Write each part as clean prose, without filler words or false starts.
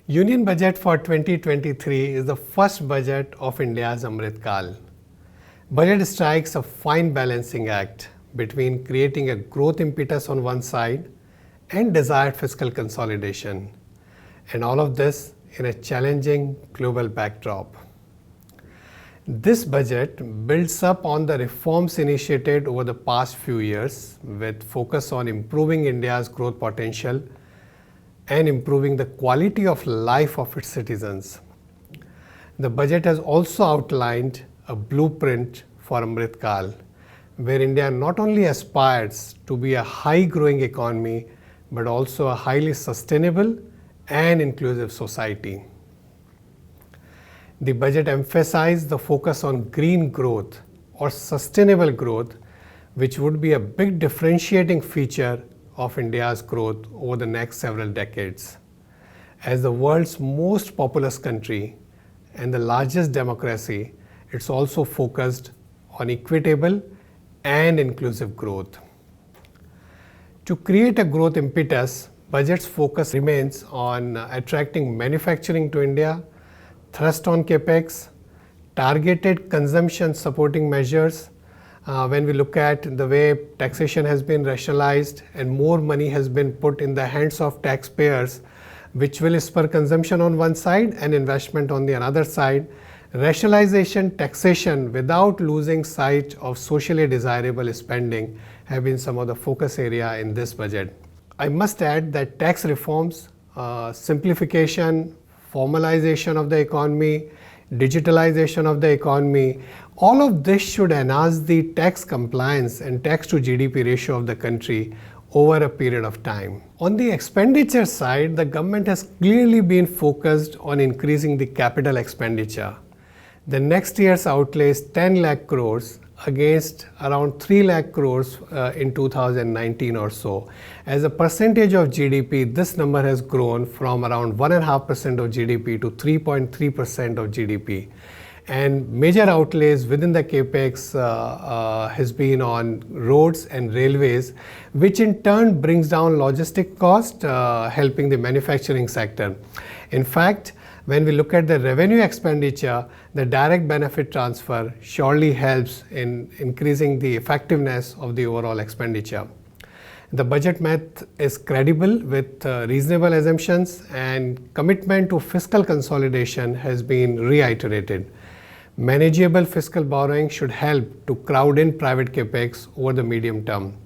Union Budget for 2023 is the first budget of India's Amrit Kal. Budget strikes a fine balancing act between creating a growth impetus on one side and desired fiscal consolidation, and all of this in a challenging global backdrop. This budget builds up on the reforms initiated over the past few years with focus on improving India's growth potential and improving the quality of life of its citizens. The budget has also outlined a blueprint for Amrit Kal, where India not only aspires to be a high-growing economy, but also a highly sustainable and inclusive society. The budget emphasized the focus on green growth or sustainable growth, which would be a big differentiating feature of India's growth over the next several decades. As the world's most populous country and the largest democracy, it's also focused on equitable and inclusive growth. To create a growth impetus, budget's focus remains on attracting manufacturing to India, thrust on capex, targeted consumption supporting measures. When we look at the way taxation has been rationalized and more money has been put in the hands of taxpayers, which will spur consumption on one side and investment on the other side, rationalization, taxation without losing sight of socially desirable spending have been some of the focus area in this budget. I must add that tax reforms, simplification, formalization of the economy, digitalization of the economy, all of this should enhance the tax compliance and tax to GDP ratio of the country over a period of time. On the expenditure side, the government has clearly been focused on increasing the capital expenditure. The next year's outlay is 10 lakh crores against around 3 lakh crores in 2019 or so. As a percentage of GDP, this number has grown from around 1.5% of GDP to 3.3% of GDP. And major outlays within the capex has been on roads and railways, which in turn brings down logistic cost, helping the manufacturing sector. In fact, when we look at the revenue expenditure, the direct benefit transfer surely helps in increasing the effectiveness of the overall expenditure. The budget math is credible with reasonable assumptions, and commitment to fiscal consolidation has been reiterated. Manageable fiscal borrowing should help to crowd in private capex over the medium term.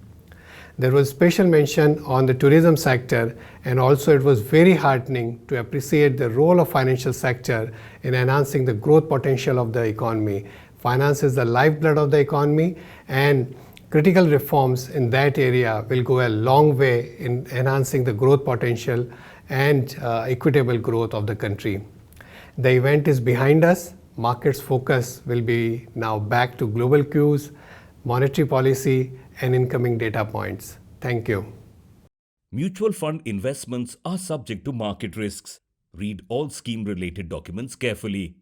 There was special mention on the tourism sector, and also it was very heartening to appreciate the role of financial sector in enhancing the growth potential of the economy. Finance is the lifeblood of the economy, and critical reforms in that area will go a long way in enhancing the growth potential and equitable growth of the country. The event is behind us. Markets' focus will be now back to global cues, monetary policy, and incoming data points. Thank you. Mutual fund investments are subject to market risks. Read all scheme-related documents carefully.